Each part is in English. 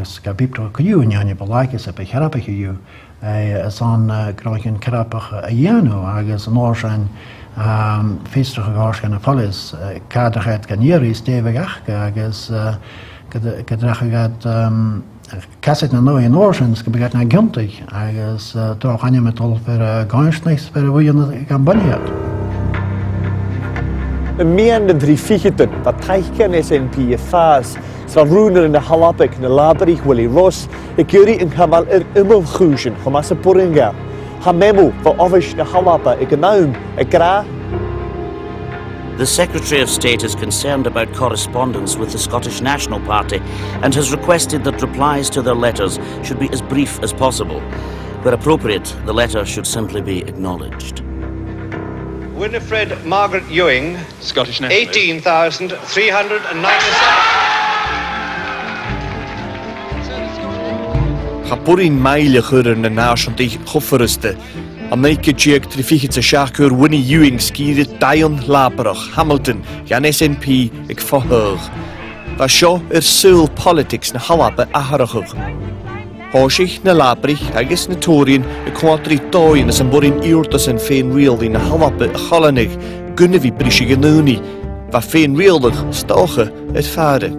as Gabipto Kuyu and Yanya Balakis a Pekarapaku, as on Groikin Karapach a Yano, Agus an Orshan, Fister Gorshan Polis, Kaderhet Ganieris, David Achka, Agus Gadrachagat. Cassette na in Oceans could be getting a guilty. I guess to Hanimetal for a Gansnix for a William Gambania. A mean and three figures that Taiken SNP fast, so Runer in the Halapik, the Labri, Willie Ross, a Curie in Kamal Immelhusion, Homasa Puringa, Hamemo for Ovish the Halapa, a Ganaum, a Gra. The Secretary of State is concerned about correspondence with the Scottish National Party and has requested that replies to their letters should be as brief as possible. Where appropriate, the letter should simply be acknowledged. Winifred Margaret Ewing, Scottish National. 18,397. Hapurin Maile Huren and Nationally Hofferste. A naked check to the Shakur Winnie Ewing skied Dion Labrach, Hamilton, Jan SNP, ik Fohur. Va show Soul politics na Halapa Aharachug. Hoshich na Labrich, Agus Natorian, a quantry toy as a borin Urtus and Fain Real in a Halapa, a Holanig, Gunnevi Brishiganuni, Va Fain Realig, Stoche, et Fade.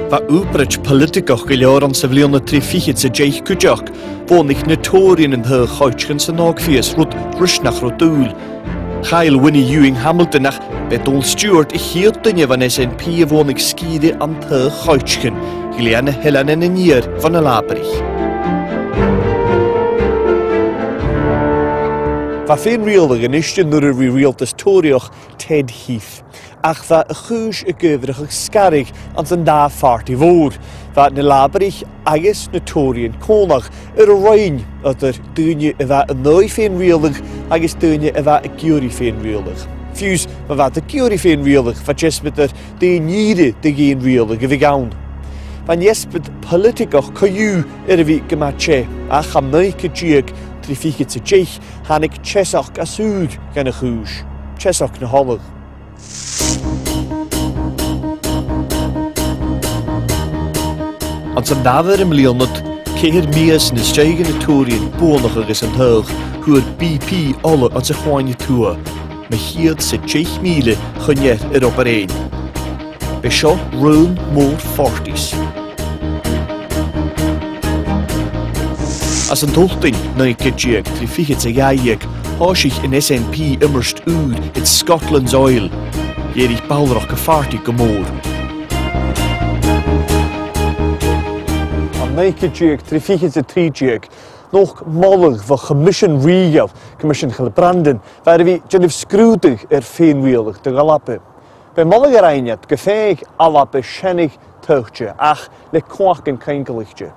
Va uprich politicoch geljoran civiliana trifichit se Jake Kujak, wonig notorian in her Hodgkins and Ogfias, Rut Rushnach Rotul. Kyle Winnie Ewing Hamilton nach Betul Stewart, ich hielt den van SNP wonig skide an her Hodgkin, Giliane Helen en een jaar van een Labrich. Va Fain Realig in Ishtin nur realtas Torioch Ted Heath. Ach va a chuis a gyfrach scarig an san da farti vor. Va na Labrich agus notorian conach a roin at dúine a va a neu Fain Realig agus dúine a va a Curie Fain Realig. Fuse va a Curie Fain Realig va jesmet de nide de geen Realig a vigaun. Van jespet politicoch cayu a vi gemache ach am neike jiag trifiket se jich hanik chesach a sud gan a chuis. Chesach na hollig. An san daver im Leonard, ceir mies na steigen na Torien bonach agus an thug, hu'r BP alle an sa chwaine tua, me hiad sa 10 míle chunyer op een. Be seo rún mór fortis. As an tolting naike jiag trifichit sa jaiag, hásich in SNP immerst it's Scotland's oil. Jerich balrach gefarti gemór. Naike jiag, trifichit sa trijiag, nog mollig van Commission Riegel, Commission Gilbranden, waar we jenif scrúdig Fain Realig de galappe. Bij mollig reinjat, gefeig alappe schennig tuchtje, ach le kwaaken kenkelichtje.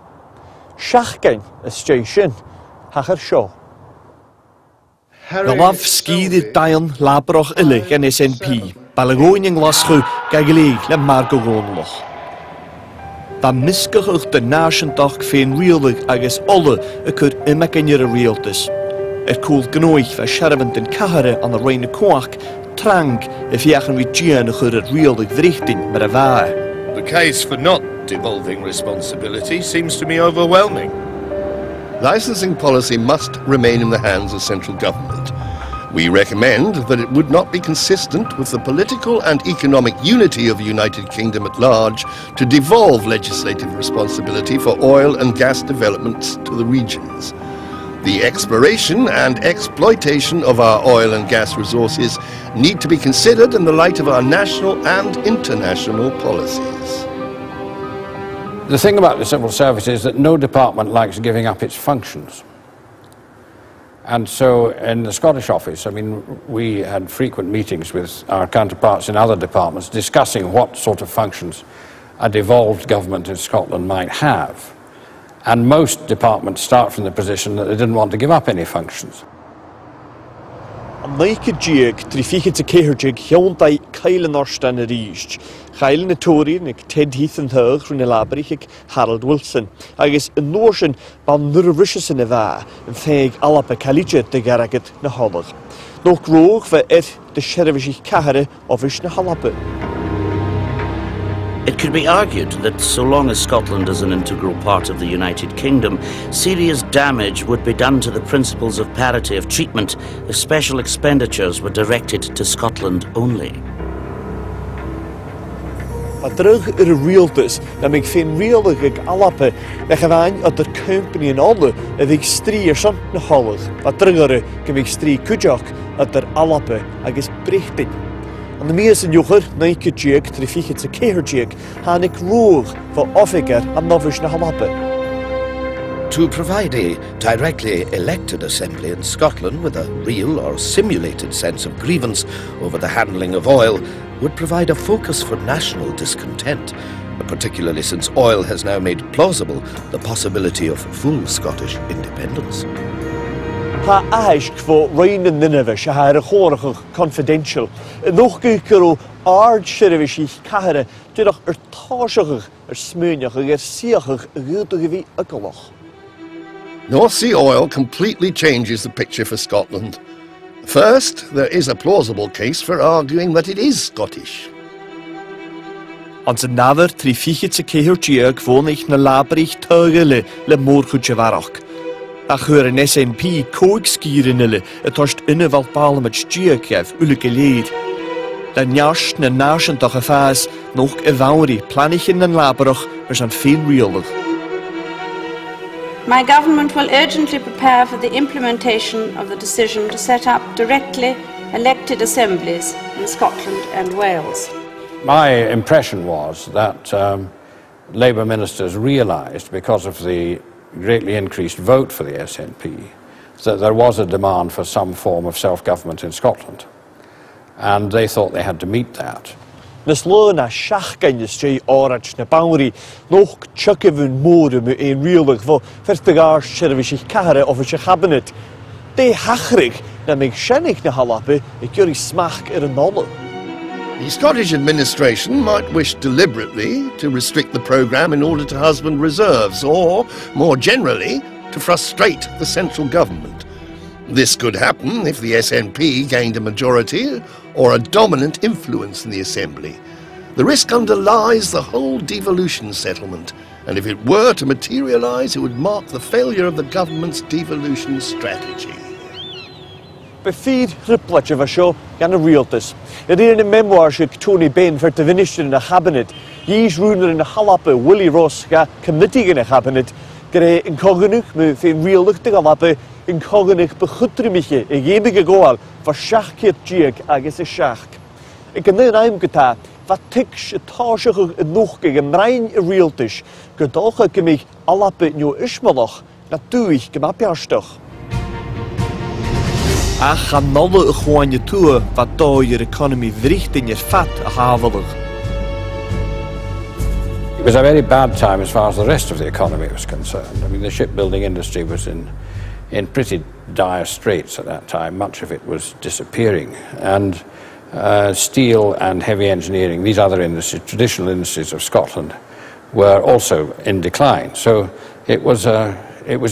Schachken is station, hacher show. Galaf skiede Dion Labrach ille gen SNP, Balagoning laschu gagelig le Margogonloch. Dan misgehucht de Nationdag Fain Realig agus alle kur immekenjere realtes. Koel genoeg van schervend en kahare aan de reine kwak, trank if jagen we Gian gur realig richting met een waar. The case for not devolving responsibility seems to me overwhelming. Licensing policy must remain in the hands of central government. We recommend that it would not be consistent with the political and economic unity of the United Kingdom at large to devolve legislative responsibility for oil and gas developments to the regions. The exploration and exploitation of our oil and gas resources need to be considered in the light of our national and international policies. The thing about the civil service is that no department likes giving up its functions. And so in the Scottish office, I mean, we had frequent meetings with our counterparts in other departments discussing what sort of functions a devolved government in Scotland might have. And most departments start from the position that they didn't want to give up any functions. Naike jiag, trifichit sa ceirjig, hiontai Keilen Orstan a ríist. Keilen na Torian, ag Ted Heath an thug, rún na Labrich ag Harold Wilson. Agus yn Norsen, ban nur rysys yn y fa, yn feig alap a caligid de garagad na holag. Nog roog fa de sheriffishich cahare offish na halapa. It could be argued that so long as Scotland is an integral part of the United Kingdom, serious damage would be done to the principles of parity of treatment if special expenditures were directed to Scotland only. A terug realtas, na mig fin realig ag alape, na gewain at der company en alle, ag strie san na hallig, a terugere gemig strie kujak at der alape ag is brichtin. An de mees en jocher, naike jig, trifiche te keher jig, han ik roog voor offiger am novish na halape. To provide a directly elected assembly in Scotland with a real or simulated sense of grievance over the handling of oil would provide a focus for national discontent, particularly since oil has now made plausible the possibility of full Scottish independence. Ha aisk voor Ryan en Nineveh, shahare horige confidential. Nog gekero ard sherivish kahre, toch tasig, smeunjig, siachig, wie ukkeloch. North Sea oil completely changes the picture for Scotland. First, there is a plausible case for arguing that it is Scottish. An zijn nader trifiche te kehertje gewoon ik na labrich teugele le morgutje warach. Ach heur een SNP koekskierinele, het host inneval parlement stierkjef ulike leed. Dan jascht na naschentag gefaas nog evauri planichen en labrach zijn veel reelig. My government will urgently prepare for the implementation of the decision to set up directly elected assemblies in Scotland and Wales. My impression was that Labour ministers realised, because of the greatly increased vote for the SNP, that there was a demand for some form of self-government in Scotland. And they thought they had to meet that. Nes lona shachganjes jay orach na boundary nog chuckevun mode me een reelig voor vertegaar service kahre of het cabinet. De hachrig na mig shenig na halape ik jullie smach een nolle. The Scottish administration might wish deliberately to restrict the programme in order to husband reserves, or, more generally, to frustrate the central government. This could happen if the SNP gained a majority or a dominant influence in the Assembly. The risk underlies the whole devolution settlement, and if it were to materialise, it would mark the failure of the government's devolution strategy. Befeed ripletje van show gan a realtus. Het in een memoir should Tony Bain for the finished in the cabinet. Yees ruiner in the halappe Willie Ross ga committee in the cabinet. Gre in cogenug me fin reelig te halappe in cogenug begutrimige e gebige goal voor schachkeert jig agus a schach. Ik kan nu naam geta wat tiks tasige nog gegen rein realtus. Gedoge gemig halappe nu ismalach. Natuurlijk gemapjastoch. Ach, gaan alle gewoon je toe wat daar je economie wricht in je vat havelig. It was a very bad time as far as the rest of the economy was concerned. I mean, the shipbuilding industry was in pretty dire straits at that time. Much of it was disappearing. And steel and heavy engineering, these other industries, traditional industries of Scotland, were also in decline. So it was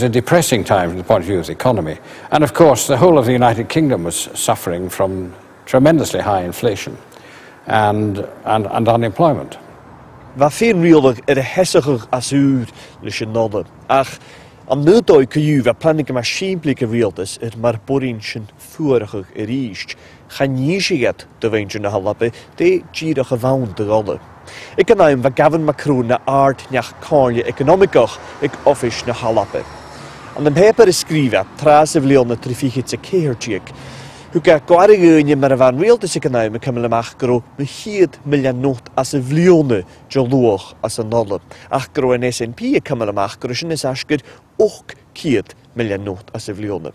a depressing time from the point of view of the economy. And of course, the whole of the United Kingdom was suffering from tremendously high inflation and unemployment. Wat veel reelig hessiger as uur lis je nodde. Ach, am nudoi kuju wa planning maar simpelike realtes maar borinchen voeriger riest. Gaan jiesiget de wendje na halappe, de gira gewoon de rolle. Ik kan naam wa Gavin Macron na aard nach karje economicach ik office na halappe. An de paper is schrijven, trase vlione trifiche te keertjek. Hoe ga gwarige maar van realtes economie kamele machgro me 100 miljoen nocht as a vlione jaloch as a nolle. Achgro en SNP kamele machgro is asked ook 100 miljoen nocht as a vlione.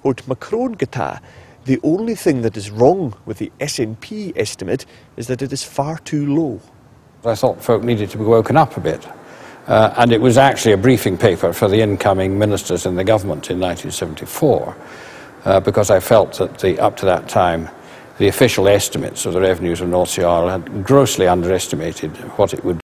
Hoort Macron geta. The only thing that is wrong with the SNP estimate is that it is far too low. I thought folk needed to be woken up a bit. And it was actually a briefing paper for the incoming ministers in the government in 1974, because I felt that up to that time, the official estimates of the revenues of North Sea oil had grossly underestimated what it would